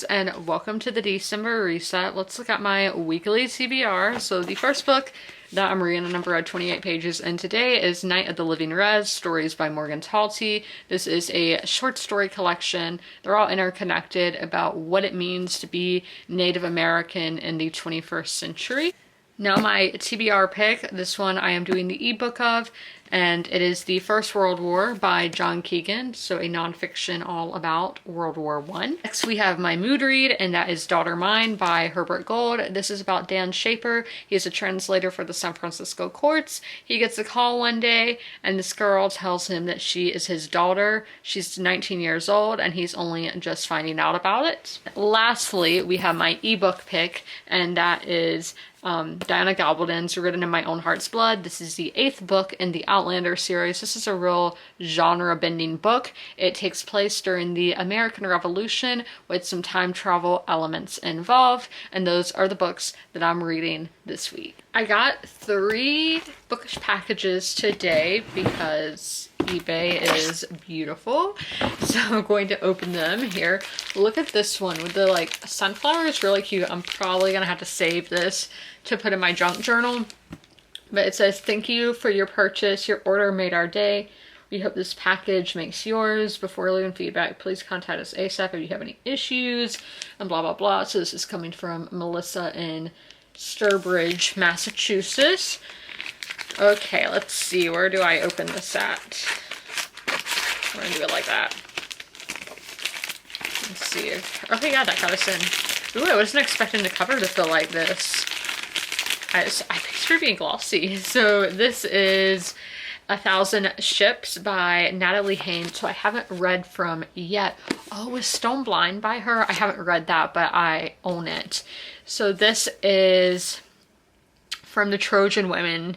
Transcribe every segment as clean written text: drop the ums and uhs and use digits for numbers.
And welcome to the December reset. Let's look at my weekly TBR. So the first book that I'm reading, a number of 28 pages, and today is Night of the Living Rez, stories by Morgan Talty. This is a short story collection. They're all interconnected about what it means to be Native American in the 21st century. Now my TBR pick, this one I am doing the ebook of, and it is The First World War by John Keegan, so a nonfiction all about World War I. Next we have my mood read, and that is Daughter Mine by Herbert Gold. This is about Dan Shaper. He is a translator for the San Francisco courts. He gets a call one day, and this girl tells him that she is his daughter. She's 19 years old, and he's only just finding out about it. Lastly, we have my ebook pick, and that is Diana Gabaldon's Written in My Own Heart's Blood. This is the 8th book in the Outlander series. This is a real genre-bending book. It takes place during the American Revolution with some time travel elements involved, and those are the books that I'm reading this week. I got 3 book packages today because eBay is beautiful, so I'm going to open them here. Look at this one with the like sunflower. It's really cute. I'm probably gonna have to save this to put in my junk journal, but it says, "Thank you for your purchase. Your order made our day. We hope this package makes yours. Before leaving feedback, please contact us ASAP if you have any issues," and blah blah blah. So this is coming from Melissa in Sturbridge, Massachusetts. Okay, let's see, where do I open this at? We're gonna do it like that. Let's see. Okay, yeah, that got us in. Ooh, I wasn't expecting the cover to feel like this. I picture it being glossy. So this is 1,000 Ships by Natalie Haynes, so I haven't read from yet. Oh, was Stone Blind by her? I haven't read that, but I own it. So this is from the Trojan women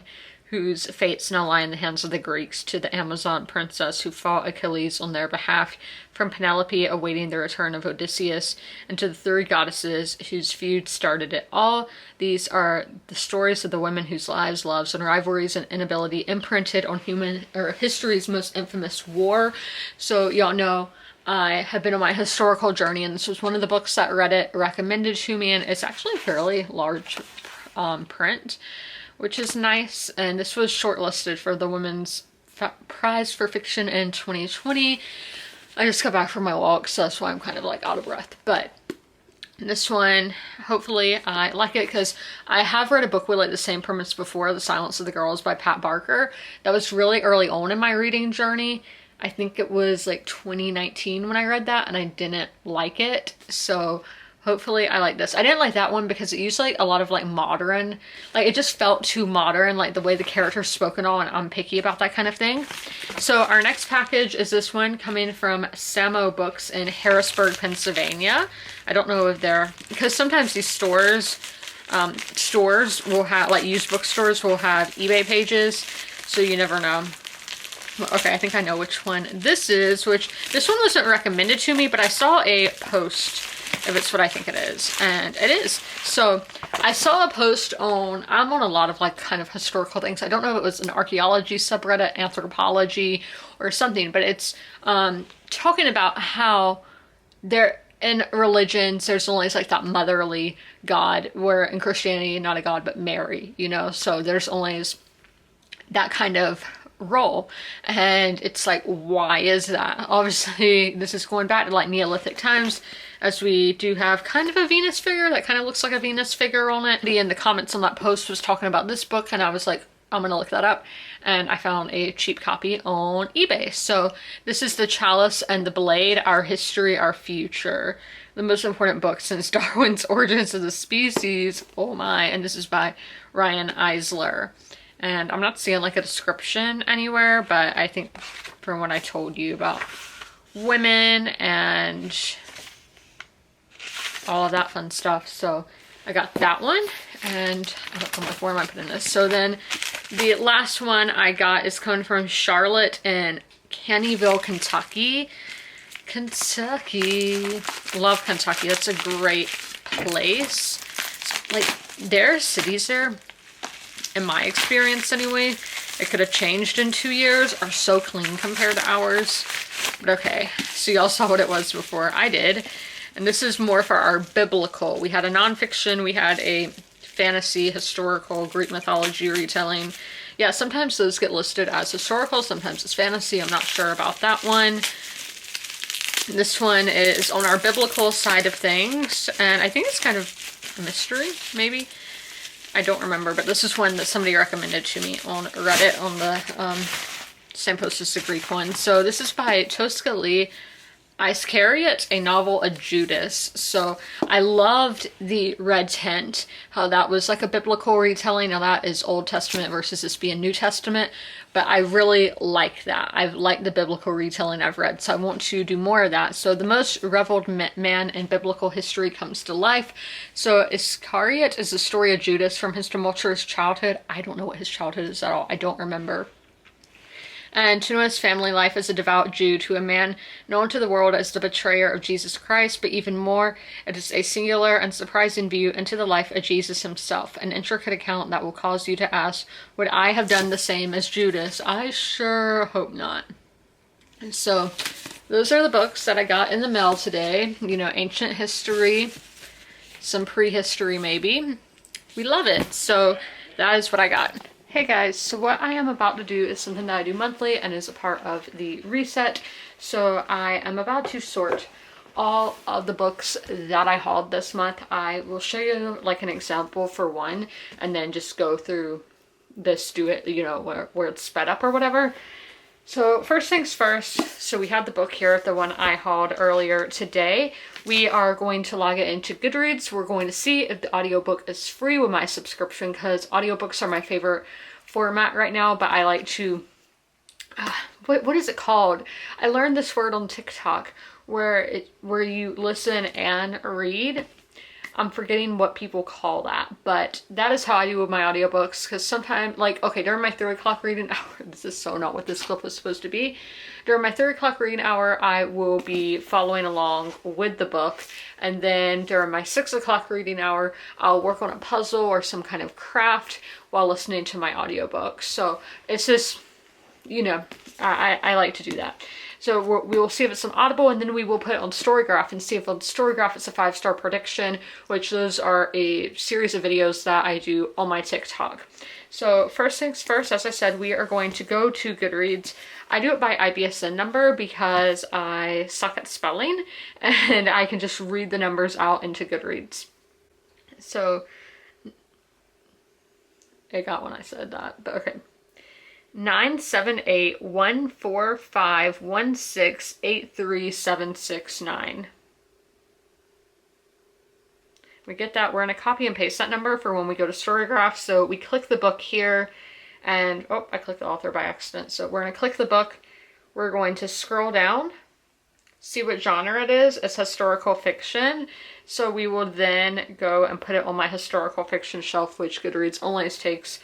whose fates now lie in the hands of the Greeks, to the Amazon princess who fought Achilles on their behalf, from Penelope awaiting the return of Odysseus, and to the 3 goddesses whose feud started it all. These are the stories of the women whose lives, loves, and rivalries and inability imprinted on history's most infamous war. So y'all know I have been on my historical journey, and this was one of the books that Reddit recommended to me, and it's actually a fairly large print, which is nice. And this was shortlisted for the Women's Prize for Fiction in 2020. I just got back from my walk, so that's why I'm kind of like out of breath. But this one, hopefully I like it, because I have read a book with like the same premise before, The Silence of the Girls by Pat Barker. That was really early on in my reading journey. I think it was like 2019 when I read that, and I didn't like it. So hopefully I like this. I didn't like that one because it used like a lot of like modern, like it just felt too modern, like the way the characters spoken on. I'm picky about that kind of thing. So our next package is this one coming from Samo Books in Harrisburg, Pennsylvania. I don't know if they're, because sometimes these stores will have, like used bookstores will have eBay pages, so you never know. Okay, I think I know which one this is, which this one wasn't recommended to me, but I saw a post if it's what I think it is, and it is. So I saw a post on, I'm on a lot of like kind of historical things. I don't know if it was an archaeology subreddit, anthropology, or something, but it's talking about how there in religions there's always like that motherly God, where in Christianity not a God but Mary, you know, so there's always that kind of role. And it's like, why is that? Obviously this is going back to like Neolithic times, as we do have kind of a Venus figure that kind of looks like a Venus figure on it. In the comments on that post was talking about this book, and I was like, I'm gonna look that up, and I found a cheap copy on eBay. So this is The Chalice and the Blade, Our History, Our Future, the most important book since Darwin's Origins of the Species. Oh my. And this is by Ryan Eisler. And I'm not seeing like a description anywhere, but I think from what I told you about women and all of that fun stuff. So I got that one, and I don't know where am I putting this. So then the last one I got is coming from Charlotte in Caneyville, Kentucky. Kentucky. Love Kentucky. That's a great place. Like, there are cities there, in my experience anyway, it could have changed in 2 years, are so clean compared to ours. But okay, so y'all saw what it was before I did. And this is more for our biblical. We had a nonfiction, we had a fantasy, historical, Greek mythology retelling. Yeah, sometimes those get listed as historical, sometimes it's fantasy. I'm not sure about that one. This one is on our biblical side of things, and I think it's kind of a mystery, maybe. I don't remember, but this is one that somebody recommended to me on Reddit on the same post as the Greek one. So this is by Tosca Lee Iscariot, a novel of Judas. So I loved the red tint, how that was like a biblical retelling. Now that is Old Testament versus this being New Testament, but I really like that. I've liked the biblical retelling I've read, so I want to do more of that. So the most reveled man in biblical history comes to life. So Iscariot is the story of Judas from his tumultuous childhood. I don't know what his childhood is at all. I don't remember. And to know his family life as a devout Jew, to a man known to the world as the betrayer of Jesus Christ, but even more, it is a singular and surprising view into the life of Jesus himself, an intricate account that will cause you to ask, would I have done the same as Judas? I sure hope not. And so, those are the books that I got in the mail today. You know, ancient history, some prehistory maybe. We love it. So, that is what I got. Hey guys, so what I am about to do is something that I do monthly and is a part of the reset. So I am about to sort all of the books that I hauled this month. I will show you like an example for one and then just go through this, do it, you know, where it's sped up or whatever. So first things first, so we have the book here, the one I hauled earlier today. We are going to log it into Goodreads. We're going to see if the audiobook is free with my subscription, because audiobooks are my favorite format right now, but I like to, what is it called? I learned this word on TikTok where you listen and read. I'm forgetting what people call that, but that is how I do with my audiobooks, because sometimes, like, okay, during my 3 o'clock reading hour, this is so not what this clip was supposed to be. During my 3 o'clock reading hour, I will be following along with the book, and then during my 6 o'clock reading hour, I'll work on a puzzle or some kind of craft while listening to my audiobook. So it's just, you know, I like to do that. So we will see if it's on Audible, and then we will put it on Storygraph and see if on Storygraph it's a 5-star prediction, which those are a series of videos that I do on my TikTok. So first things first, as I said, we are going to go to Goodreads. I do it by IBSN number because I suck at spelling and I can just read the numbers out into Goodreads. So it got when I said that, but okay. 978-145-16-83769. We get that. We're going to copy and paste that number for when we go to Storygraph. So we click the book here, and oh, I clicked the author by accident. So we're going to click the book. We're going to scroll down, see what genre it is. It's historical fiction. So we will then go and put it on my historical fiction shelf, which Goodreads only takes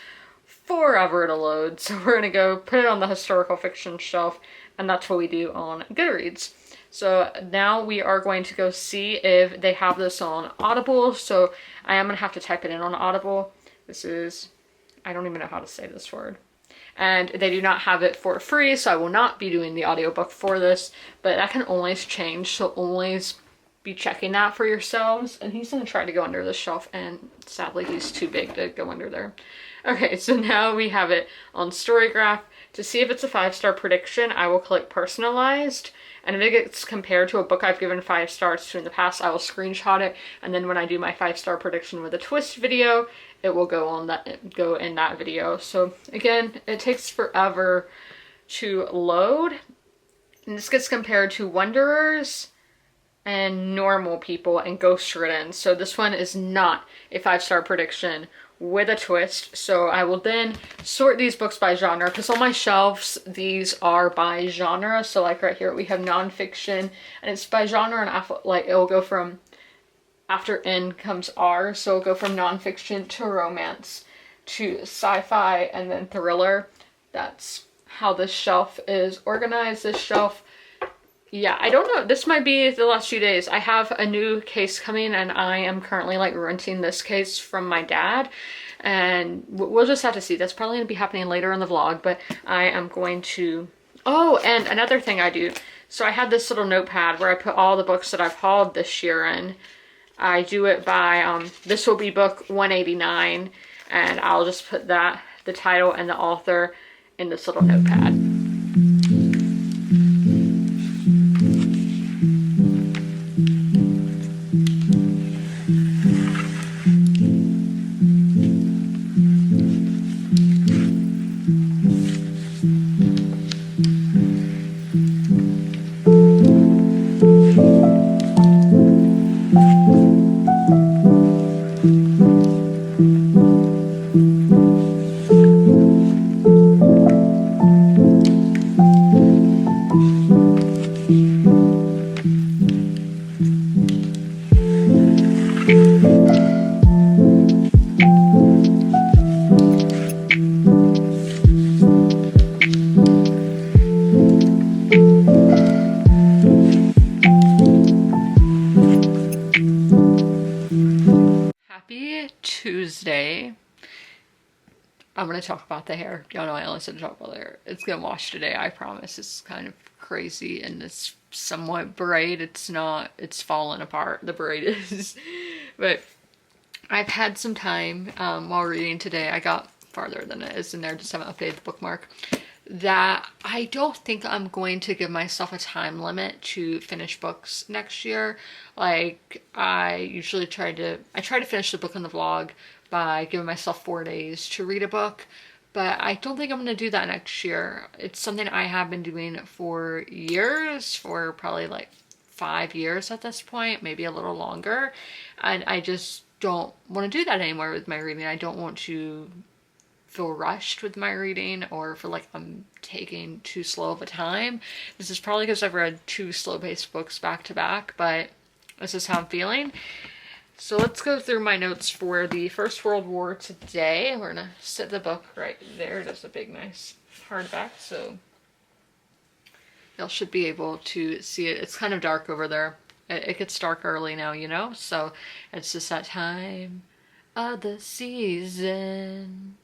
forever to load. So we're gonna go put it on the historical fiction shelf, and that's what we do on Goodreads. So now we are going to go see if they have this on Audible. So I am gonna have to type it in on Audible. This is, I don't even know how to say this word. And they do not have it for free, so I will not be doing the audiobook for this, but that can always change, so always be checking that for yourselves. And he's gonna try to go under the shelf, and sadly he's too big to go under there. Okay, so now we have it on Storygraph. To see if it's a 5-star prediction, I will click personalized, and if it gets compared to a book I've given 5 stars to in the past, I will screenshot it, and then when I do my 5-star prediction with a twist video, it will go in that video. So again, it takes forever to load, and this gets compared to Wanderers and Normal People and Ghost Ridden. So this one is not a 5-star prediction with a twist. So I will then sort these books by genre, because on my shelves these are by genre. So like right here we have nonfiction, and it's by genre, and like it will go from after N comes R, so it'll go from nonfiction to romance to sci-fi and then thriller. That's how this shelf is organized. This shelf, yeah, I don't know. This might be the last few days. I have a new case coming and I am currently like renting this case from my dad. And we'll just have to see. That's probably going to be happening later in the vlog, but I am going to... Oh, and another thing I do. So I had this little notepad where I put all the books that I've hauled this year in. I do it by, this will be book 189, and I'll just put that, the title and the author, in this little notepad. Tuesday. I'm going to talk about the hair. Y'all know I only said to talk about the hair. It's going to wash today, I promise. It's kind of crazy and it's somewhat braid. It's not, it's falling apart, the braid is. But I've had some time while reading today. I got farther than it is in there, just haven't updated the bookmark. That I don't think I'm going to give myself a time limit to finish books next year. Like I try to finish the book in the vlog by giving myself 4 days to read a book, but I don't think I'm going to do that next year. It's something I have been doing for years, for probably like 5 years at this point, maybe a little longer, and I just don't want to do that anymore with my reading. I don't want to feel rushed with my reading or feel like I'm taking too slow of a time. This is probably because I've read 2 slow-paced books back to back, but this is how I'm feeling. So let's go through my notes for the First World War today. We're gonna set the book right there. Just a big nice hardback, so y'all should be able to see it. It's kind of dark over there. It gets dark early now, you know, so it's just that time of the season.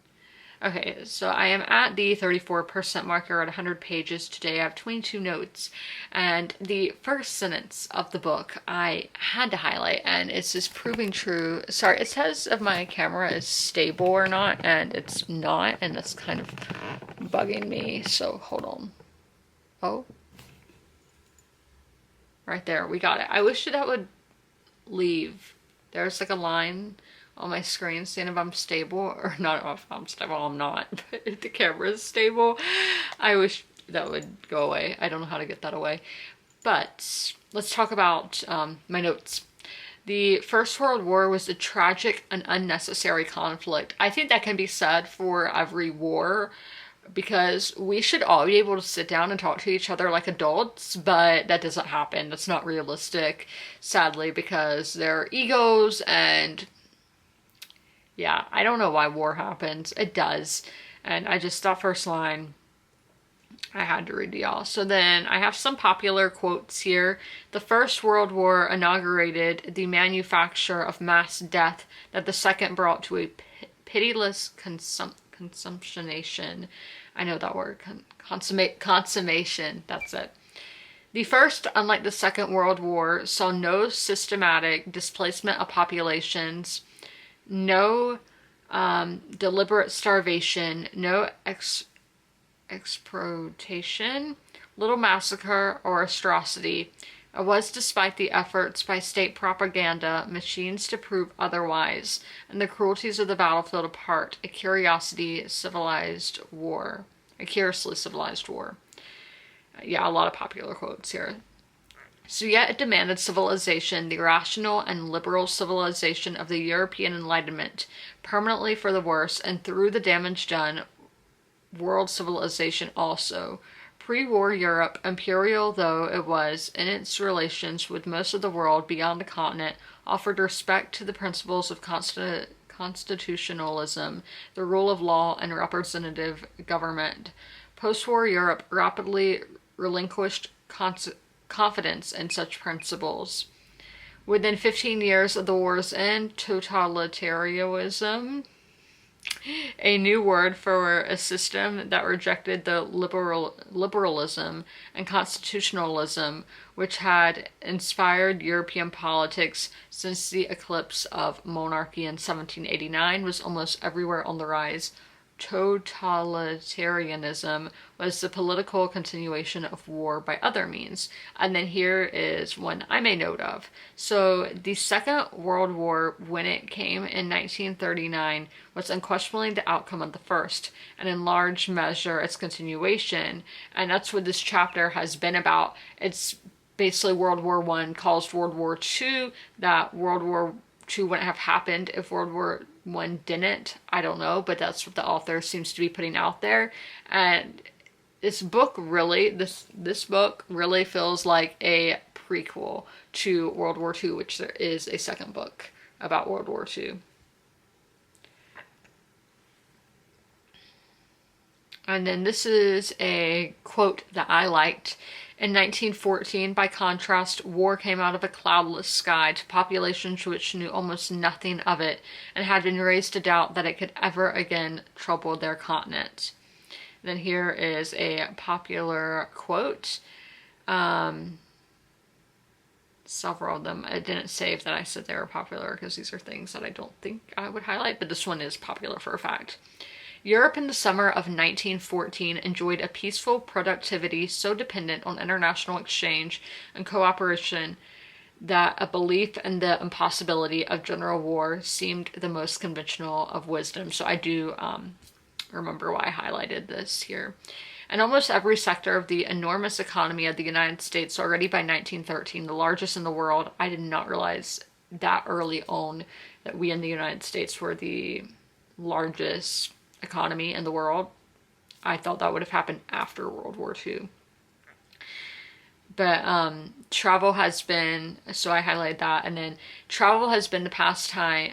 Okay, so I am at the 34% marker at 100 pages today. I have 22 notes, and the first sentence of the book I had to highlight, and it's just proving true. Sorry, it says if my camera is stable or not, and it's not, and that's kind of bugging me, so hold on. Oh. Right there, we got it. I wish that would leave. There's like a line on my screen saying if I'm stable or not. If I'm stable, I'm not, but if the camera is stable, I wish that would go away. I don't know how to get that away. But let's talk about my notes. The First World War was a tragic and unnecessary conflict. I think that can be said for every war, because we should all be able to sit down and talk to each other like adults, but that doesn't happen. That's not realistic, sadly, because there are egos and yeah, I don't know why war happens. It does. And I just, that first line, I had to read to y'all. So then I have some popular quotes here. The First World War inaugurated the manufacture of mass death that the Second brought to a pitiless consummation. I know that word. Consummation. That's it. The First, unlike the Second World War, saw no systematic displacement of populations, no deliberate starvation, no exploitation, little massacre or atrocity. It was despite the efforts by state propaganda machines to prove otherwise, and the cruelties of the battlefield apart, a curiously civilized war. Yeah, a lot of popular quotes here. So yet it demanded civilization, the rational and liberal civilization of the European Enlightenment, permanently for the worse, and through the damage done, world civilization also. Pre-war Europe, imperial though it was in its relations with most of the world beyond the continent, offered respect to the principles of constitutionalism, the rule of law, and representative government. Post-war Europe rapidly relinquished confidence in such principles. Within 15 years of the war's end, totalitarianism, a new word for a system that rejected the liberalism and constitutionalism which had inspired European politics since the eclipse of monarchy in 1789, was almost everywhere on the rise. Totalitarianism was the political continuation of war by other means. And then here is one I made note of. So the Second World War, when it came in 1939, was unquestionably the outcome of the first, and in large measure its continuation. And that's what this chapter has been about. It's basically World War I caused World War II, that World War II wouldn't have happened if World War I didn't. I don't know, but that's what the author seems to be putting out there. And this book really, this book really feels like a prequel to World War II, which there is a second book about World War II. And then this is a quote that I liked. In 1914, by contrast, war came out of a cloudless sky to populations which knew almost nothing of it and had been raised to doubt that it could ever again trouble their continent. And then here is a popular quote. Several of them. I didn't save that I said they were popular because these are things that I don't think I would highlight, but this one is popular for a fact. Europe in the summer of 1914 enjoyed a peaceful productivity so dependent on international exchange and cooperation that a belief in the impossibility of general war seemed the most conventional of wisdom. So I do remember why I highlighted this here. And almost every sector of the enormous economy of the United States, already by 1913, the largest in the world. I did not realize that early on that we in the United States were the largest economy in the world. I thought that would have happened after World War II. But travel has been, so I highlighted that, and then travel has been the pastime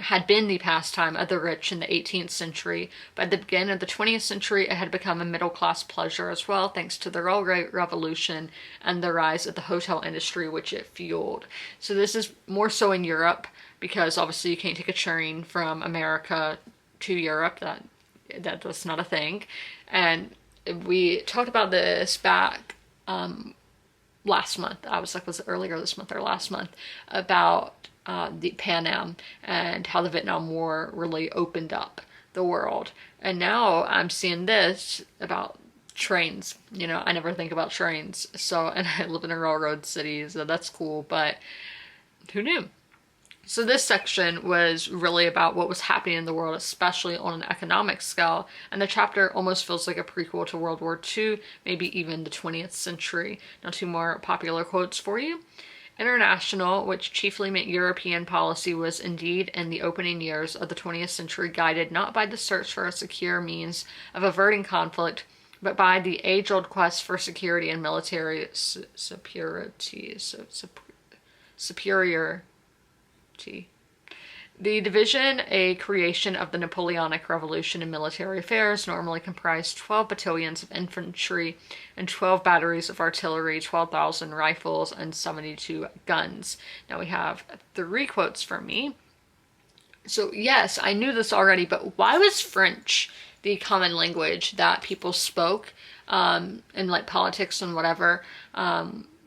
of the rich in the 18th century. By the beginning of the 20th century, it had become a middle-class pleasure as well, thanks to the Railway Revolution and the rise of the hotel industry, which it fueled. So this is more so in Europe, because obviously you can't take a train from America to Europe. That's not a thing. And we talked about this back last month. I was like, was it earlier this month or last month? About the Pan Am and how the Vietnam War really opened up the world. And now I'm seeing this about trains. You know, I never think about trains. So, and I live in a railroad city, so that's cool, but who knew? So this section was really about what was happening in the world, especially on an economic scale, and the chapter almost feels like a prequel to World War II, maybe even the 20th century. Now, two more popular quotes for you. International, which chiefly meant European policy, was indeed in the opening years of the 20th century guided not by the search for a secure means of averting conflict, but by the age-old quest for security and military superiority. The division, a creation of the Napoleonic Revolution in military affairs, normally comprised 12 battalions of infantry and 12 batteries of artillery, 12,000 rifles, and 72 guns. Now we have 3 quotes from me. So yes, I knew this already, but why was French the common language that people spoke in like politics and whatever?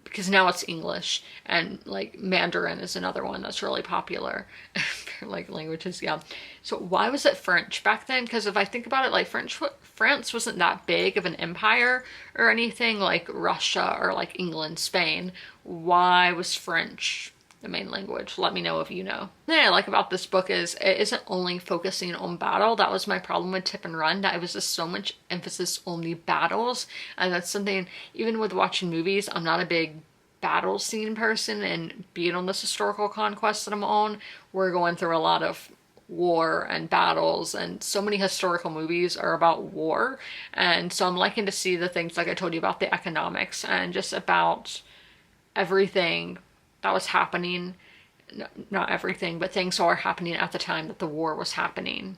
Because now it's English, and like Mandarin is another one that's really popular. Like languages, yeah. So why was it French back then? Because if I think about it, like France wasn't that big of an empire or anything like Russia or like England, Spain. Why was French the main language? Let me know if you know. The thing I like about this book is it isn't only focusing on battle. That was my problem with Tip and Run, that it was just so much emphasis on the battles. And that's something, even with watching movies, I'm not a big battle scene person, and being on this historical conquest that I'm on, we're going through a lot of war and battles, and so many historical movies are about war. And so I'm liking to see the things like I told you about the economics and just about everything that was happening not everything, but things are happening at the time that the war was happening.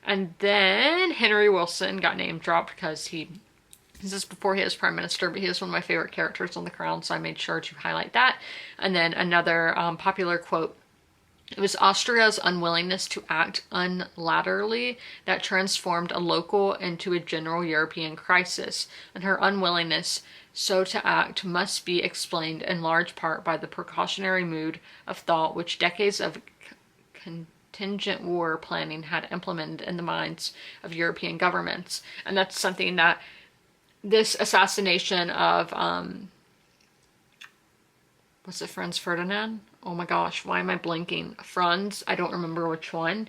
And then Henry Wilson got name dropped because this is before he was prime minister, but he was one of my favorite characters on The Crown, so I made sure to highlight that. And then another popular quote: it was Austria's unwillingness to act unilaterally that transformed a local into a general European crisis, and her unwillingness so to act must be explained in large part by the precautionary mood of thought which decades of contingent war planning had implemented in the minds of European governments. And that's something that this assassination of, was it Franz Ferdinand? Oh my gosh, why am I blinking? Franz, I don't remember which one.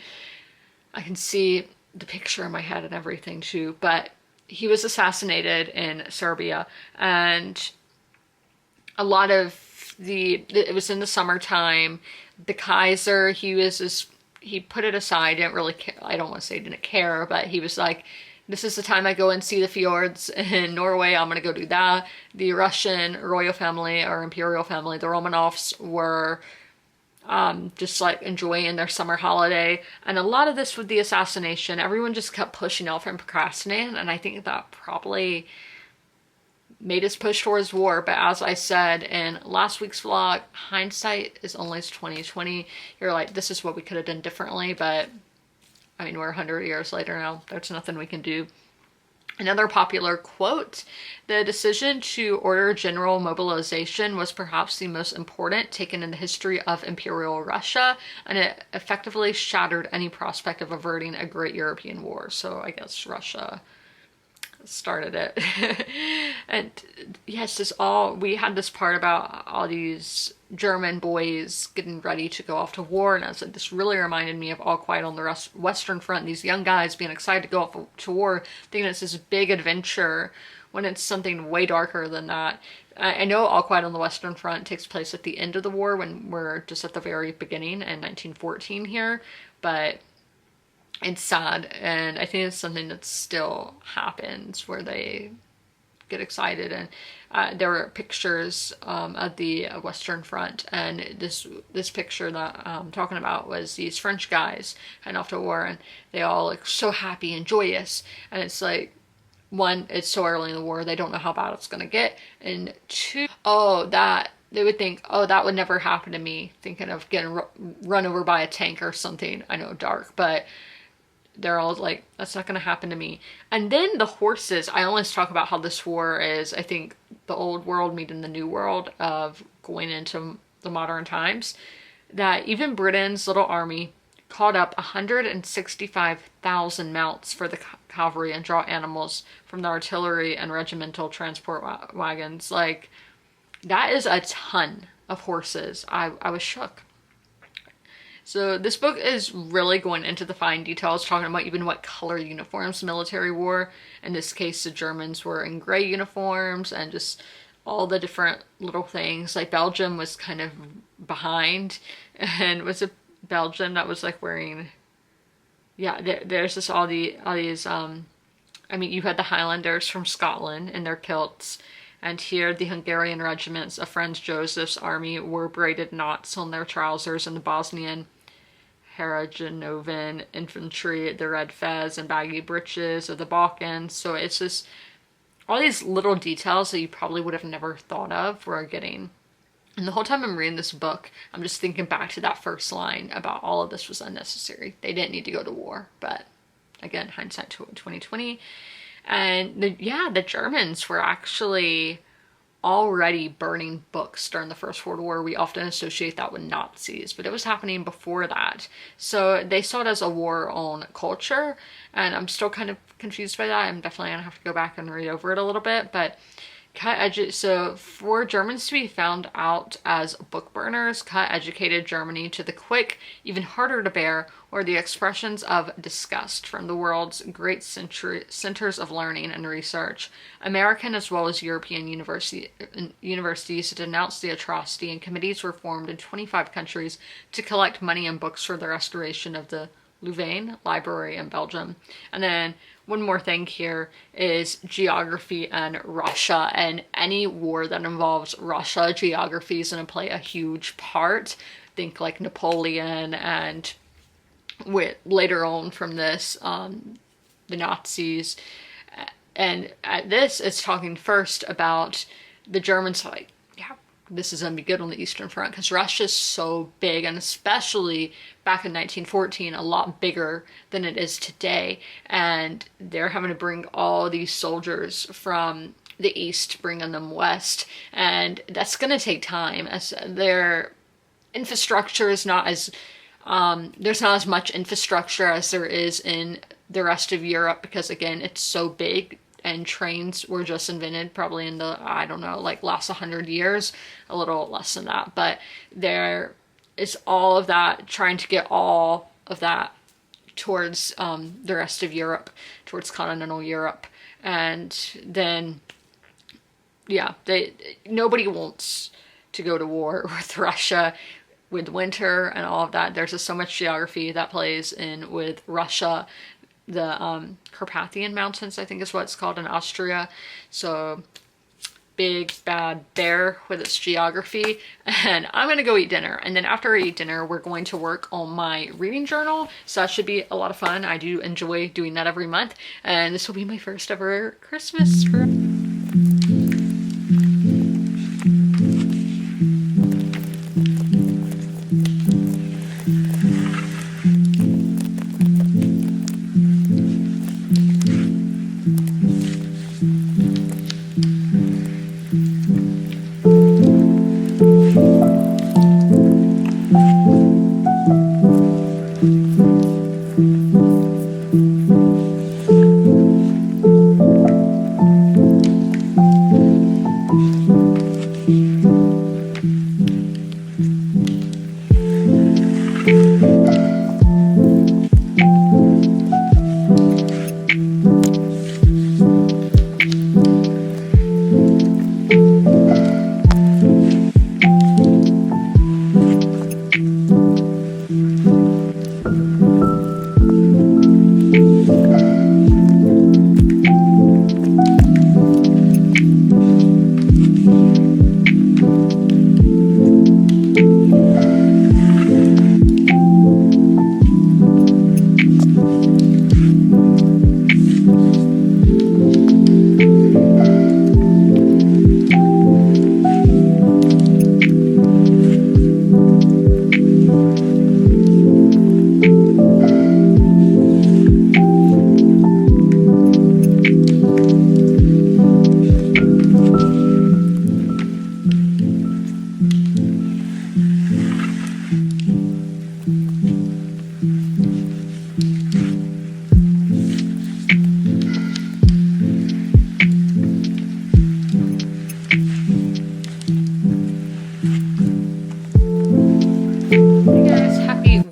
I can see the picture in my head and everything too, but he was assassinated in Serbia, and a lot of it was in the summertime. The Kaiser, he put it aside, didn't really care. I don't want to say didn't care, but he was like, this is the time I go and see the fjords in Norway. I'm going to go do that. The Russian royal family or imperial family, the Romanovs, were just like enjoying their summer holiday. And a lot of this with the assassination, everyone just kept pushing off and procrastinating. And I think that probably made us push towards war. But as I said in last week's vlog, hindsight is only 2020. You're like, this is what we could have done differently, but I mean, we're 100 years later now. There's nothing we can do. Another popular quote: the decision to order general mobilization was perhaps the most important taken in the history of Imperial Russia, and it effectively shattered any prospect of averting a great European war. So I guess Russia started it. And yes, we had this part about all these German boys getting ready to go off to war, and I was like, this really reminded me of All Quiet on the Western Front, these young guys being excited to go off to war, thinking it's this big adventure when it's something way darker than that. I know All Quiet on the Western Front takes place at the end of the war, when we're just at the very beginning in 1914 here, but it's sad, and I think it's something that still happens where they get excited. And there were pictures of the Western Front, and this picture that I'm talking about was these French guys heading off to war, and they all look so happy and joyous. And it's like, one, it's so early in the war, they don't know how bad it's gonna get, and two, they would think, oh, that would never happen to me, thinking of getting run over by a tank or something. I know, dark, but they're all like, that's not going to happen to me. And then the horses, I always talk about how this war is, I think, the old world meeting the new world of going into the modern times, that even Britain's little army called up 165,000 mounts for the cavalry and draw animals from the artillery and regimental transport wagons. Like, that is a ton of horses. I was shook. So this book is really going into the fine details, talking about even what color uniforms the military wore. In this case, the Germans were in gray uniforms, and just all the different little things. Like Belgium was kind of behind, and was it Belgium that was like wearing, there's just all these, I mean, you had the Highlanders from Scotland in their kilts, and here the Hungarian regiments of Franz Joseph's army wore braided knots on their trousers, and the Bosnian Herzegovinian infantry, the red fez and baggy breeches of the Balkans. So it's just all these little details that you probably would have never thought of we're getting. And the whole time I'm reading this book, I'm just thinking back to that first line about all of this was unnecessary. They didn't need to go to war, but again, hindsight to 2020. And the Germans were actually already burning books during the First World War. We often associate that with Nazis, but it was happening before that. So they saw it as a war on culture, and I'm still kind of confused by that. I'm definitely gonna have to go back and read over it a little bit, but so for Germans to be found out as book burners cut educated Germany to the quick, even harder to bear, or the expressions of disgust from the world's great centers of learning and research. American as well as European universities denounced the atrocity, and committees were formed in 25 countries to collect money and books for the restoration of the Louvain Library in Belgium. And then one more thing here is geography and Russia, and any war that involves Russia, geography is going to play a huge part. think like Napoleon, and with later on from this, the Nazis. And at this, it's talking first about the Germans, like, yeah, this is going to be good on the Eastern Front, because Russia's so big, and especially back in 1914, a lot bigger than it is today. And they're having to bring all these soldiers from the East, bringing them west. And that's going to take time, as their infrastructure is not as, there's not as much infrastructure as there is in the rest of Europe, because again, it's so big, and trains were just invented probably in the, I don't know, like last 100 years, a little less than that. But there is all of that, trying to get all of that towards the rest of Europe, towards continental Europe. And then, yeah, nobody wants to go to war with Russia with winter and all of that. There's just so much geography that plays in with Russia. The Carpathian Mountains, I think is what it's called, in Austria. So big bad bear with its geography. And I'm gonna go eat dinner, and then after I eat dinner, we're going to work on my reading journal. So that should be a lot of fun. I do enjoy doing that every month, and this will be my first ever Christmas.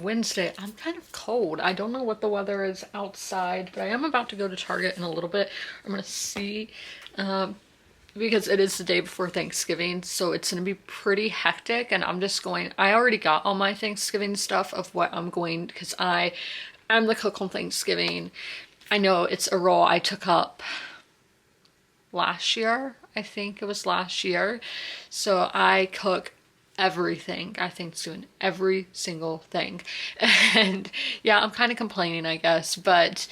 Wednesday. I'm kind of cold. I don't know what the weather is outside, but I am about to go to Target in a little bit. I'm gonna see, because it is the day before Thanksgiving, so it's gonna be pretty hectic, and I'm just going, I already got all my Thanksgiving stuff of what I'm going, because I'm the cook on Thanksgiving. I know it's a role I took up last year. I think it was last year. So I cook everything. I think it's doing every single thing. And yeah, I'm kind of complaining, I guess, but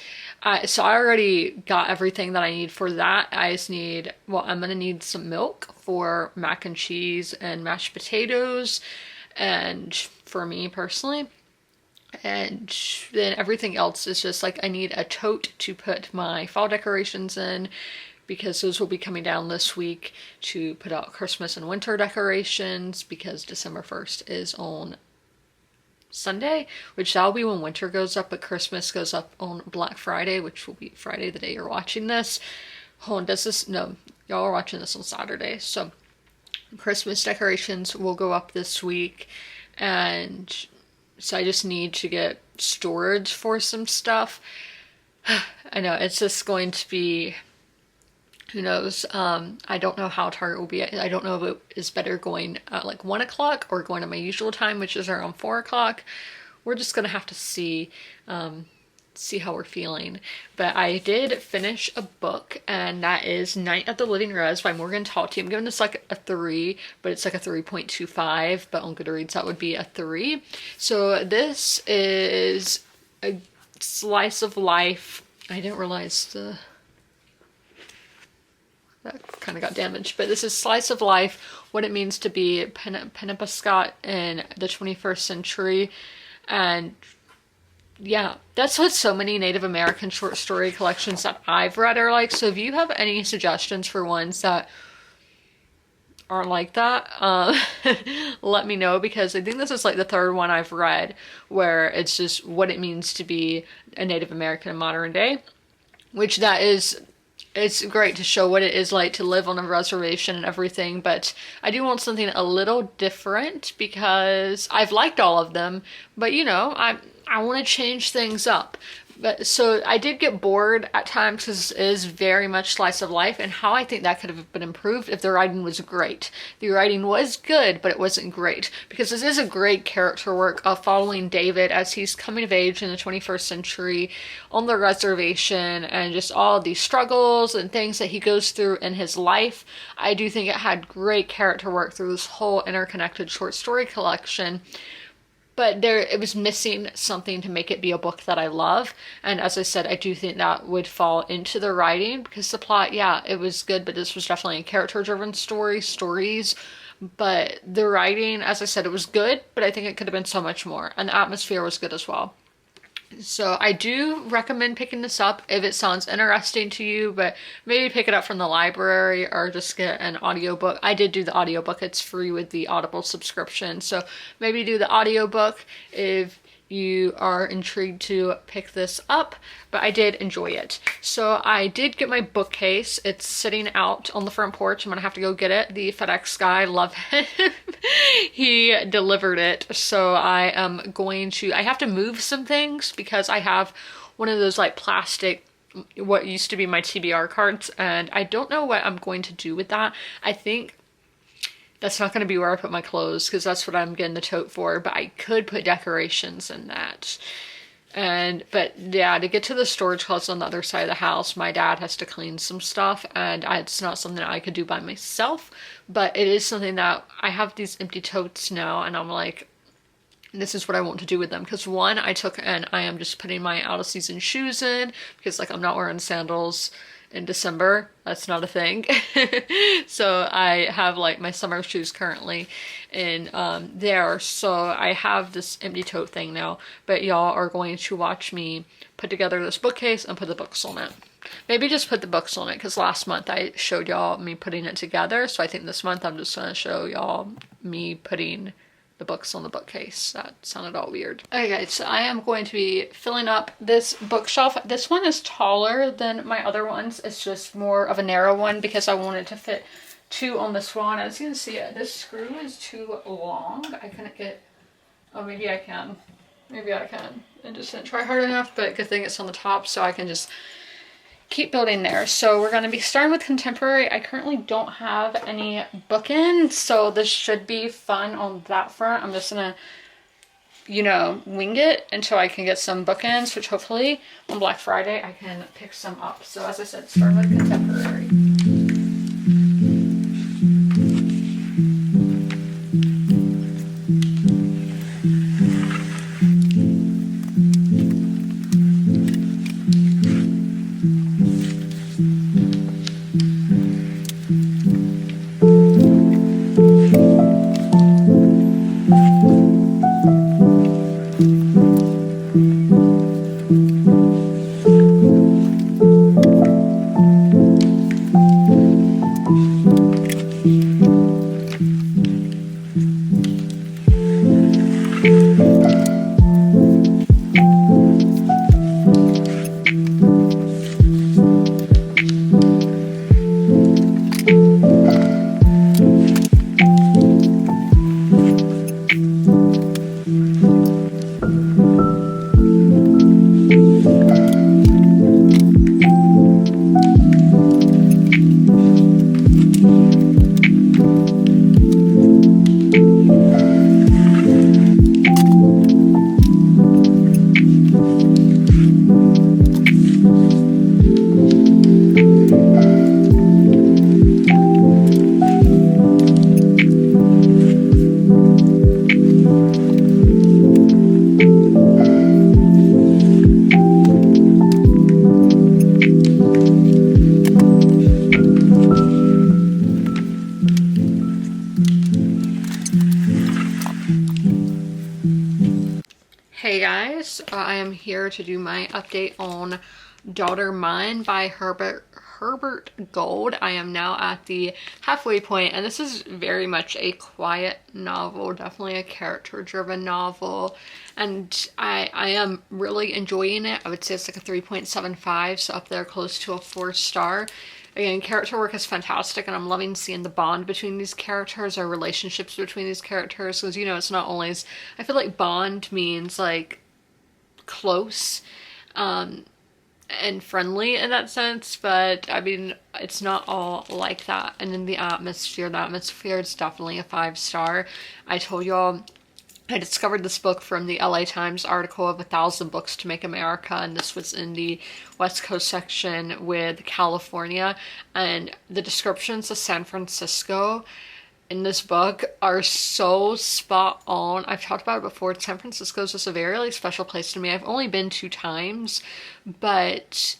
so I already got everything that I need for that. I just need, well, I'm gonna need some milk for mac and cheese and mashed potatoes, and for me personally. And then everything else is just like, I need a tote to put my fall decorations in, because those will be coming down this week, to put out Christmas and winter decorations, because December 1st is on Sunday, which that'll be when winter goes up, but Christmas goes up on Black Friday, which will be Friday the day you're watching this. Hold on, does this? No, y'all are watching this on Saturday. So Christmas decorations will go up this week, and so I just need to get storage for some stuff. I know, it's just going to be, who knows. I don't know how Target will be. I don't know if it is better going at like 1 o'clock or going at my usual time, which is around 4 o'clock. We're just gonna have to see. see how we're feeling. But I did finish a book, and that is Night at the Living Rez by Morgan Talty. I'm giving this like a 3, but it's like a 3.25, but on Goodreads that would be a 3. So this is a slice of life. I didn't realize that kind of got damaged, but this is slice of life, what it means to be Penobscot in the 21st century. And yeah, that's what so many Native American short story collections that I've read are like. So if you have any suggestions for ones that aren't like that, let me know, because I think this is like the 3rd one I've read where it's just what it means to be a Native American in modern day, which that is, it's great to show what it is like to live on a reservation and everything, but I do want something a little different because I've liked all of them, but you know, I want to change things up. But so I did get bored at times because it is very much slice of life, and how I think that could have been improved if the writing was great. The writing was good, but it wasn't great, because this is a great character work of following David as he's coming of age in the 21st century on the reservation, and just all these struggles and things that he goes through in his life. I do think it had great character work through this whole interconnected short story collection. But it was missing something to make it be a book that I love. And as I said, I do think that would fall into the writing, because the plot, yeah, it was good, but this was definitely a character-driven stories. But the writing, as I said, it was good, but I think it could have been so much more. And the atmosphere was good as well. So I do recommend picking this up if it sounds interesting to you, but maybe pick it up from the library or just get an audiobook. I did do the audiobook. It's free with the Audible subscription. So maybe do the audiobook if you are intrigued to pick this up, but I did enjoy it. So I did get my bookcase. It's sitting out on the front porch. I'm gonna have to go get it. The FedEx guy, love him. He delivered it. So I am going to, I have to move some things because I have one of those like plastic, what used to be my TBR cards, and I don't know what I'm going to do with that. I think that's not going to be where I put my clothes, because that's what I'm getting the tote for, but I could put decorations in that. But yeah, to get to the storage closet on the other side of the house, my dad has to clean some stuff, and it's not something that I could do by myself, but it is something that I have these empty totes now, and I'm like, this is what I want to do with them. Because one, I took and I am just putting my out of season shoes in, because like I'm not wearing sandals in December. That's not a thing. So I have like my summer shoes currently in there. So I have this empty tote thing now, but y'all are going to watch me put together this bookcase and put the books on it. Maybe just put the books on it, because last month I showed y'all me putting it together. So I think this month I'm just going to show y'all me putting the books on the bookcase. That sounded all weird. Okay guys, so I am going to be filling up this bookshelf. This one is taller than my other ones. It's just more of a narrow one because I wanted to fit 2 on this one. As you can see, this screw is too long. I couldn't get, oh maybe I can. Maybe I can. I just didn't try hard enough, but good thing it's on the top so I can just keep building there. So we're going to be starting with contemporary. I currently don't have any bookends, so this should be fun on that front. I'm just gonna, you know, wing it until I can get some bookends, which hopefully on Black Friday I can pick some up. So as I said, starting with contemporary. Hey guys, I am here to do my update on Daughter Mine by Herbert Gold. I am now at the halfway point, and this is very much a quiet novel, definitely a character-driven novel, and I am really enjoying it. I would say it's like a 3.75, so up there close to a 4-star. Again, character work is fantastic, and I'm loving seeing the bond between these characters or relationships between these characters, because, you know, it's not always, I feel like bond means like close and friendly in that sense, but I mean, it's not all like that. And then the atmosphere is definitely a 5-star. I told y'all I discovered this book from the LA Times article of 1,000 books to make America, and this was in the West Coast section with California, and the descriptions of San Francisco in this book are so spot on. I've talked about it before. San Francisco is just a very like special place to me. I've only been 2 times, but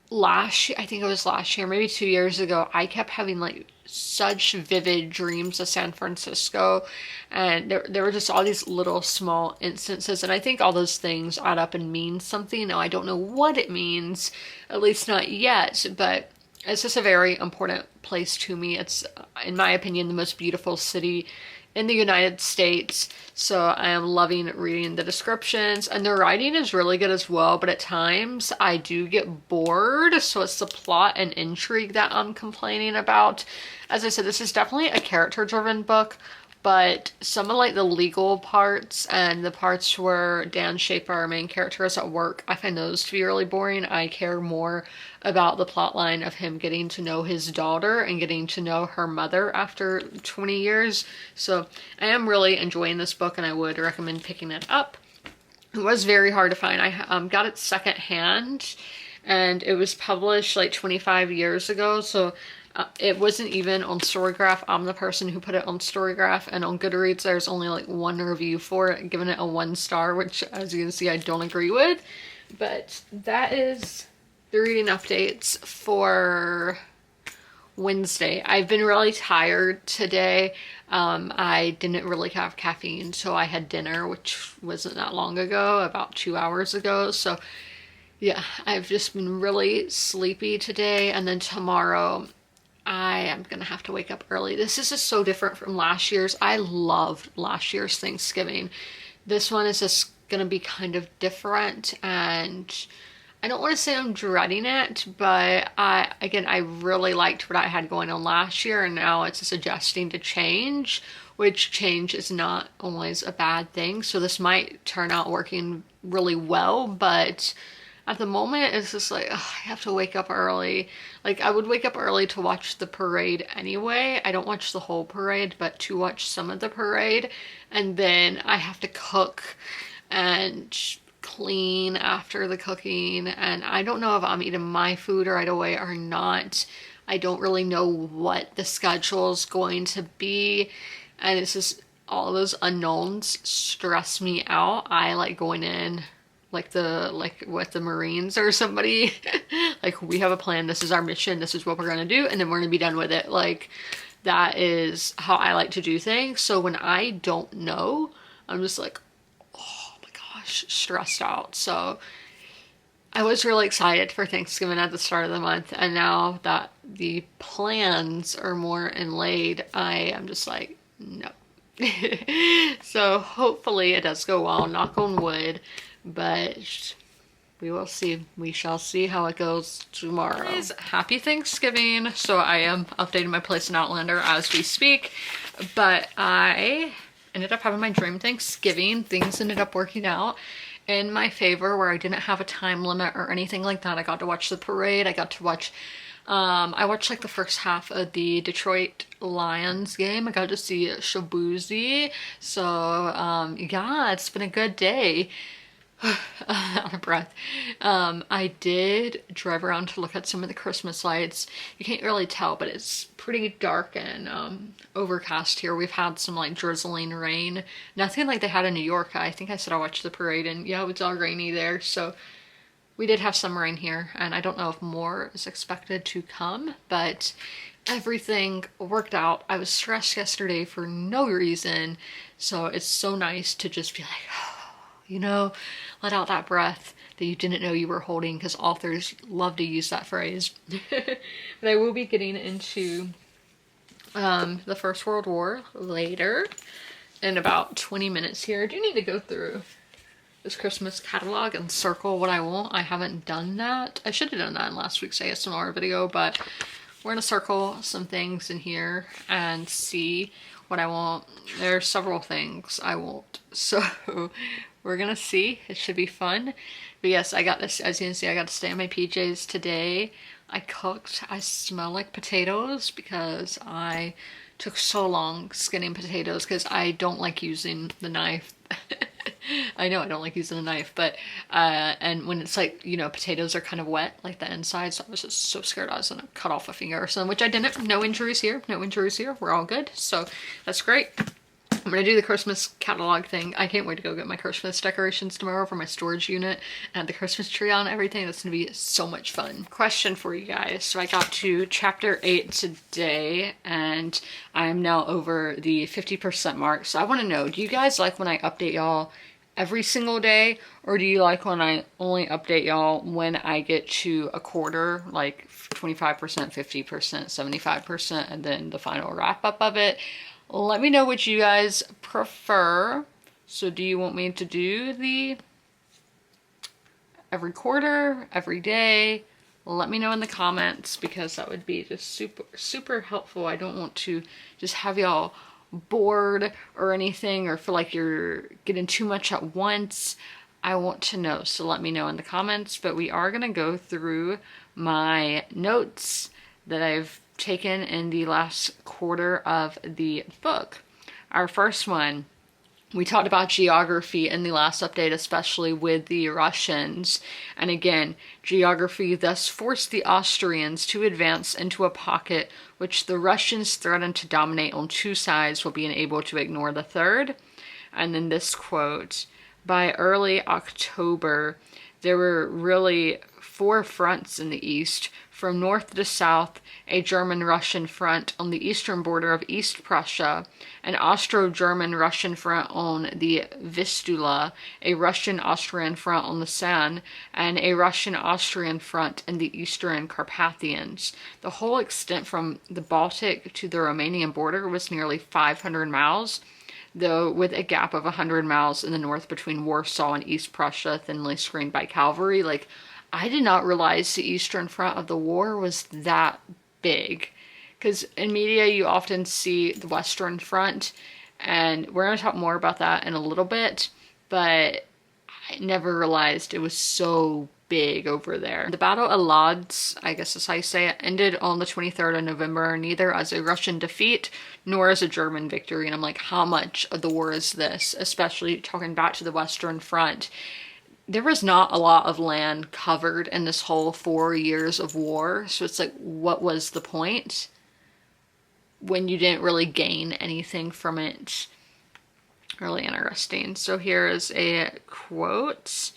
I think it was last year, maybe 2 years ago, I kept having like such vivid dreams of San Francisco, and there were just all these little small instances, and I think all those things add up and mean something. Now I don't know what it means, at least not yet, but it's just a very important place to me. It's, in my opinion, the most beautiful city in the United States. So I am loving reading the descriptions, and the writing is really good as well, but at times I do get bored. So it's the plot and intrigue that I'm complaining about. As I said, this is definitely a character-driven book, but some of like the legal parts and the parts where Dan Schaefer, our main character, is at work, I find those to be really boring. I care more about the plot line of him getting to know his daughter and getting to know her mother after 20 years. So I am really enjoying this book, and I would recommend picking it up. It was very hard to find. I got it secondhand, and it was published like 25 years ago, so it wasn't even on Storygraph. I'm the person who put it on Storygraph, and on Goodreads there's only like 1 review for it, giving it a 1-star, which, as you can see, I don't agree with. But that is the reading updates for Wednesday. I've been really tired today. I didn't really have caffeine, so I had dinner, which wasn't that long ago, about 2 hours ago. So yeah, I've just been really sleepy today, and then tomorrow I am gonna have to wake up early. This is just so different from last year's. I loved last year's Thanksgiving. This one is just gonna be kind of different, and I don't want to say I'm dreading it, but I really liked what I had going on last year, and now it's just adjusting to change, which change is not always a bad thing. So this might turn out working really well, but at the moment it's just like, ugh, I have to wake up early. Like, I would wake up early to watch the parade anyway. I don't watch the whole parade, but to watch some of the parade, and then I have to cook and clean after the cooking, and I don't know if I'm eating my food right away or not. I don't really know what the schedule is going to be, and it's just all those unknowns stress me out. I like going in like with the Marines or somebody like, we have a plan, this is our mission, this is what we're gonna do, and then we're gonna be done with it. Like, that is how I like to do things. So when I don't know, I'm just like, stressed out. So I was really excited for Thanksgiving at the start of the month, and now that the plans are more inlaid, I am just like, no. So hopefully it does go well, knock on wood, but we will see. We shall see how it goes tomorrow. Guys, happy Thanksgiving. So I am updating my place in Outlander as we speak, but I ended up having my dream Thanksgiving. Things ended up working out in my favor, where I didn't have a time limit or anything like that. I got to watch the parade. I got to watch, I watched like the first half of the Detroit Lions game. I got to see Shabuzi. So yeah, it's been a good day. Out of breath. I did drive around to look at some of the Christmas lights. You can't really tell, but it's pretty dark and overcast here. We've had some like drizzling rain. Nothing like they had in New York. I think I said I watched the parade, and yeah, it was all rainy there. So we did have some rain here, and I don't know if more is expected to come, but everything worked out. I was stressed yesterday for no reason, so it's so nice to just be like, You know, let out that breath that you didn't know you were holding, because authors love to use that phrase. But I will be getting into the First World War later in about 20 minutes here. I do need to go through this Christmas catalog and circle what I want. I haven't done that. I should have done that in last week's ASMR video, but we're gonna circle some things in here and see what I want. There are several things I want, so we're gonna see. It should be fun. But yes, I got this, as you can see, I got to stay in my PJs today. I cooked. I smell like potatoes because I took so long skinning potatoes because I don't like using the knife. I know I don't like using a knife, but and when it's like, you know, potatoes are kind of wet, like the inside, so I was just so scared I was gonna cut off a finger or something, which I didn't. No injuries here, no injuries here. We're all good, so that's great. I'm gonna do the Christmas catalog thing. I can't wait to go get my Christmas decorations tomorrow for my storage unit and the Christmas tree on and everything. That's gonna be so much fun. Question for you guys. So I got to chapter 8 today and I'm now over the 50% mark. So I wanna know, do you guys like when I update y'all every single day, or do you like when I only update y'all when I get to a quarter, like 25%, 50%, 75%, and then the final wrap up of it? Let me know what you guys prefer. So do you want me to do the every quarter, every day? Let me know in the comments, because that would be just super helpful. I don't want to just have y'all bored or anything, or feel like you're getting too much at once. I want to know, so let me know in the comments. But we are gonna go through my notes that I've taken in the last quarter of the book. Our first one, we talked about geography in the last update, especially with the Russians. And again, geography thus forced the Austrians to advance into a pocket which the Russians threatened to dominate on two sides while being able to ignore the third. And then this quote, by early October, there were really 4 fronts in the east. From north to south, a German-Russian front on the eastern border of East Prussia, an Austro-German-Russian front on the Vistula, a Russian-Austrian front on the San, and a Russian-Austrian front in the eastern Carpathians. The whole extent from the Baltic to the Romanian border was nearly 500 miles, though with a gap of 100 miles in the north between Warsaw and East Prussia, thinly screened by cavalry. Like, I did not realize the eastern front of the war was that big, because in media you often see the western front, and we're going to talk more about that in a little bit, but I never realized it was so big over there. The Battle of Lodz, I guess that's how you say it, ended on the 23rd of November, neither as a Russian defeat nor as a German victory. And I'm like, how much of the war is this? Especially talking back to the Western Front. There was not a lot of land covered in this whole 4 years of war. So it's like, what was the point when you didn't really gain anything from it? Really interesting. So here is a quote.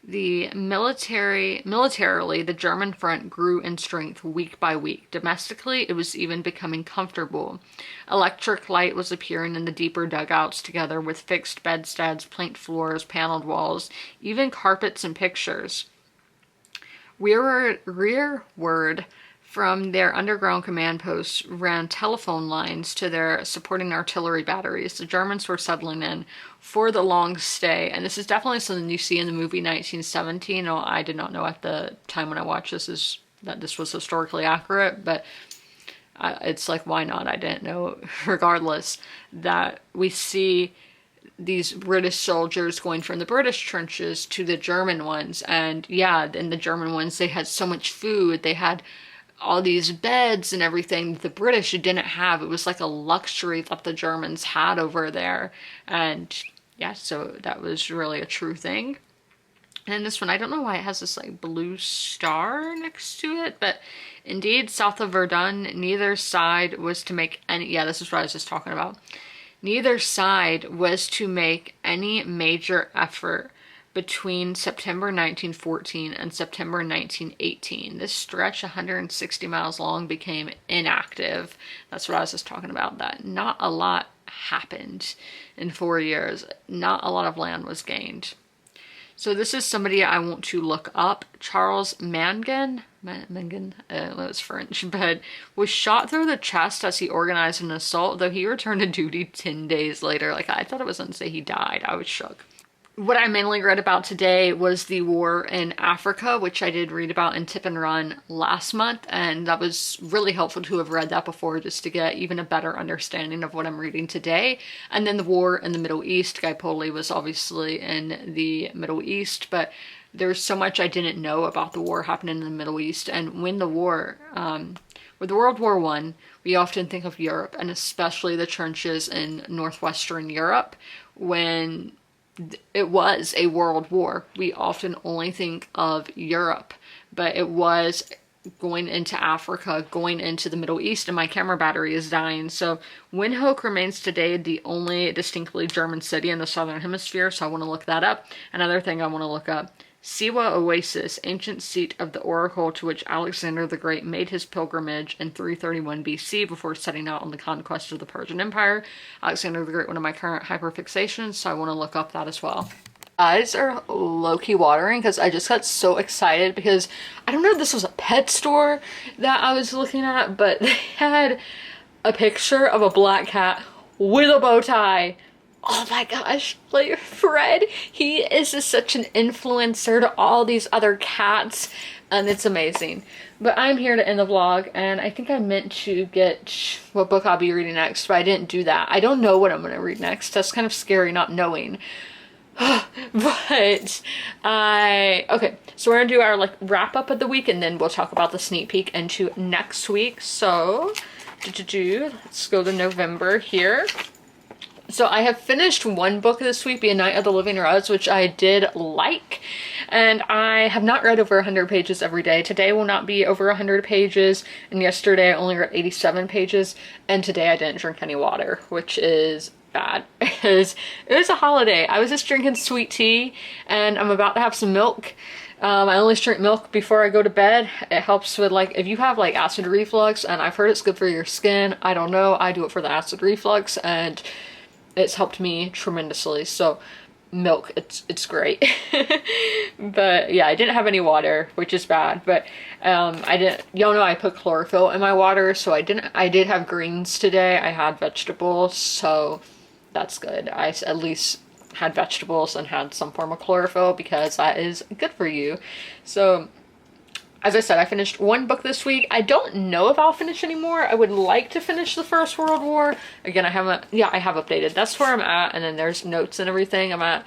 Militarily, the German front grew in strength week by week. Domestically, it was even becoming comfortable. Electric light was appearing in the deeper dugouts, together with fixed bedsteads, plank floors, paneled walls, even carpets and pictures. Rearward from their underground command posts ran telephone lines to their supporting artillery batteries. The Germans were settling in for the long stay. And this is definitely something you see in the movie 1917. No, I did not know at the time when I watched this that this was historically accurate, but it's like, why not? I didn't know. Regardless, that we see these British soldiers going from the British trenches to the German ones. And yeah, in the German ones, they had so much food. They had all these beds and everything the British didn't have. It was like a luxury that the Germans had over there. And yeah, so that was really a true thing. And this one, I don't know why it has this like blue star next to it, but indeed, south of Verdun, neither side was to make any, yeah, this is what I was just talking about. Neither side was to make any major effort between September 1914 and September 1918. This stretch, 160 miles long, became inactive. That's what I was just talking about, that not a lot happened in 4 years. Not a lot of land was gained. So this is somebody I want to look up. Charles Mangan, that was French, but was shot through the chest as he organized an assault, though he returned to duty 10 days later. Like, I thought it was going to say he died. I was shook. What I mainly read about today was the war in Africa, which I did read about in Tip and Run last month, and that was really helpful to have read that before, just to get even a better understanding of what I'm reading today. And then the war in the Middle East. Guy Poley was obviously in the Middle East, but there's so much I didn't know about the war happening in the Middle East. And when the war, with World War I, we often think of Europe, and especially the trenches in northwestern Europe. When it was a world war, we often only think of Europe, but it was going into Africa, going into the Middle East, and my camera battery is dying. So Windhoek remains today the only distinctly German city in the southern hemisphere, so I want to look that up. Another thing I want to look up: Siwa Oasis, ancient seat of the oracle to which Alexander the Great made his pilgrimage in 331 BC before setting out on the conquest of the Persian Empire. Alexander the Great, one of my current hyperfixations, so I want to look up that as well. Eyes are low-key watering because I just got so excited because I don't know if this was a pet store that I was looking at, but they had a picture of a black cat with a bow tie. Oh my gosh, like Fred, he is just such an influencer to all these other cats, and it's amazing. But I'm here to end the vlog, and I think I meant to get what book I'll be reading next, but I didn't do that. I don't know what I'm going to read next. That's kind of scary not knowing. But okay, so we're gonna do our like wrap up of the week, and then we'll talk about the sneak peek into next week. So let's go to November here. So I have finished one book this week, being Night of the Living Rez, which I did like, and I have not read over 100 pages every day. Today will not be over 100 pages, and yesterday I only read 87 pages, and today I didn't drink any water, which is bad because it was a holiday. I was just drinking sweet tea, and I'm about to have some milk. I only drink milk before I go to bed. It helps with, like, if you have like acid reflux, and I've heard it's good for your skin. I don't know, I do it for the acid reflux, and it's helped me tremendously. So milk, it's great. But yeah, I didn't have any water, which is bad. But y'all know I put chlorophyll in my water, so I did have greens today. I had vegetables, so that's good. I at least had vegetables and had some form of chlorophyll, because that is good for you. So as I said, I finished one book this week. I don't know if I'll finish any more. I would like to finish the First World War. Again, I have updated. That's where I'm at, and then there's notes and everything. I'm at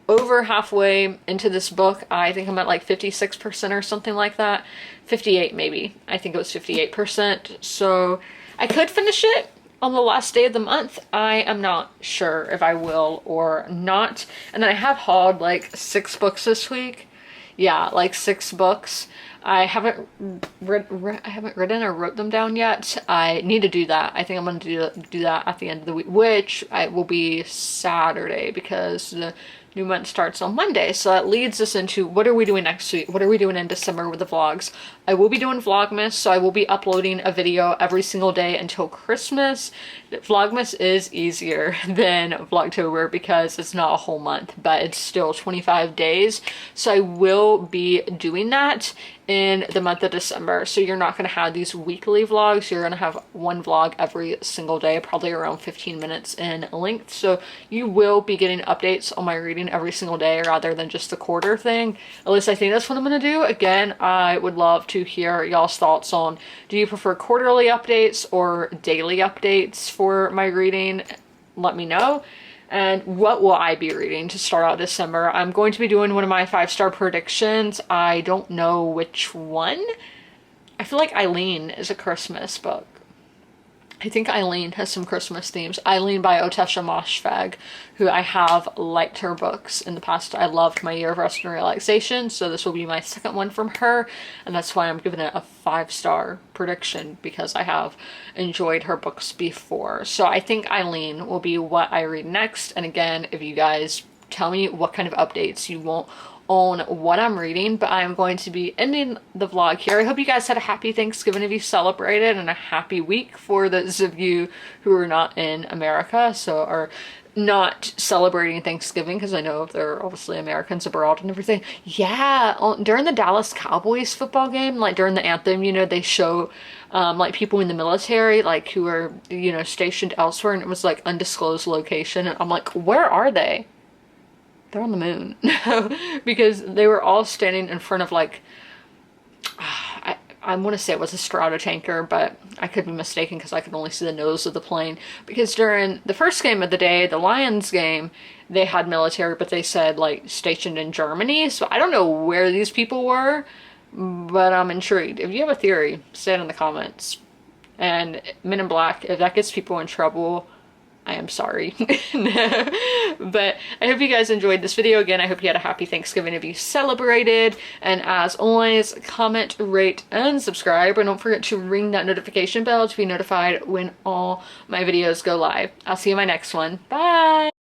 over halfway into this book. I think I'm at like 56% or something like that. 58 maybe. I think it was 58%. So I could finish it on the last day of the month. I am not sure if I will or not. And then I have hauled like 6 books this week. Yeah, like 6 books. I haven't written or wrote them down yet. I need to do that. I think I'm going to do that at the end of the week, which will be Saturday, because the new month starts on Monday. So that leads us into, what are we doing next week? What are we doing in December with the vlogs? I will be doing Vlogmas, so I will be uploading a video every single day until Christmas. Vlogmas is easier than Vlogtober because it's not a whole month, but it's still 25 days. So I will be doing that in the month of December. So you're not going to have these weekly vlogs. You're going to have one vlog every single day, probably around 15 minutes in length. So you will be getting updates on my reading every single day, rather than just the quarter thing. At least I think that's what I'm going to do. Again, I would love to hear y'all's thoughts on, do you prefer quarterly updates or daily updates for my reading? Let me know. And what will I be reading to start out December? I'm going to be doing one of my 5-star predictions. I don't know which one. I feel like Eileen is a Christmas book. I think Eileen has some Christmas themes. Eileen by Otesha Moshfegh, who I have liked her books in the past. I loved My Year of Rest and Relaxation, so this will be my second one from her, and that's why I'm giving it a 5-star prediction, because I have enjoyed her books before. So I think Eileen will be what I read next. And again, if you guys tell me what kind of updates you want on what I'm reading, but I'm going to be ending the vlog here. I hope you guys had a happy Thanksgiving if you celebrated, and a happy week for those of you who are not in America, so are not celebrating Thanksgiving, because I know there are obviously Americans abroad and everything. Yeah, during the Dallas Cowboys football game, like during the anthem, you know, they show like people in the military, like who are, you know, stationed elsewhere, and it was like undisclosed location. And I'm like, where are they? They're on the moon. Because they were all standing in front of like, I want to say it was a Stratotanker, but I could be mistaken because I could only see the nose of the plane. Because during the first game of the day, the Lions game, they had military, but they said like stationed in Germany. So I don't know where these people were, but I'm intrigued. If you have a theory, say it in the comments. And Men in Black, if that gets people in trouble, I am sorry. But I hope you guys enjoyed this video. Again, I hope you had a happy Thanksgiving if you celebrated. And as always, comment, rate, and subscribe. And don't forget to ring that notification bell to be notified when all my videos go live. I'll see you in my next one. Bye!